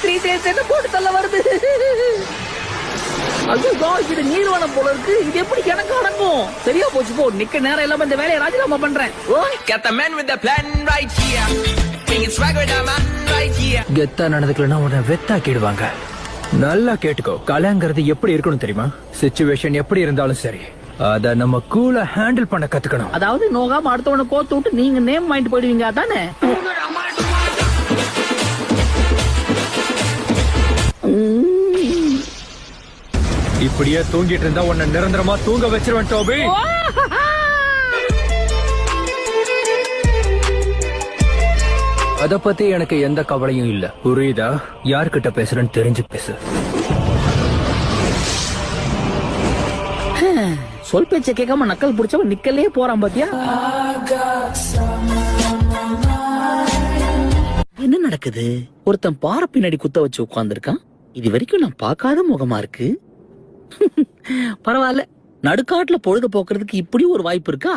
3 போட்டு தள்ள வருது. ஐயோ, இது நீர்வனம் போல இருக்கு. இது எப்படி எனக்கு அடங்கும்? சரியா போச்சு போ. நிக்க நேரம் இல்லாம இந்த வேலையை ராஜினாமா பண்றேன். Got the man with the plan right here. Bringing swag with the man right here. கெத்தா நடந்துக்கலன்னா உன்னை வெத்தாக்கிடுவாங்க. நல்லா கேட்டுக்கோ. கலைங்கிறது எப்படி இருக்கணும் தெரியுமா? சிச்சுவேஷன் எப்படி இருந்தாலும் சரி, அத நம்ம கூலா ஹேண்டில் பண்ண கத்துக்கணும். அதாவது நோகாம அடுத்தவனை கோத்து விட்டு நீங்க நேம் வாங்கிட்டு போயிடுவீங்க தானே? இப்படியே தூங்கிட்டு இருந்தா உன்னை நிரந்தரமா தூங்க வச்சிருவேன் டோபி. அத பத்தி எனக்கு எந்த கவலையும் இல்ல, புரியுதா? யார்கிட்ட பேசுறேன்னு தெரிஞ்சு பேசு. சொல் பேச்ச கேட்காம நக்கல் புடிச்சவன் நிக்கலே போறான் பாத்தியா? என்ன நடக்குது? ஒருத்தன் பாறை பின்னாடி குத்த வச்சு உட்கார்ந்துருக்கான். இது வரைக்கும் நான் பார்க்காத முகமா இருக்கு. பரவாயில்ல, நடுக்காட்டுல பொழுது போக்குறதுக்கு இப்படி ஒரு வாய்ப்பு இருக்கா?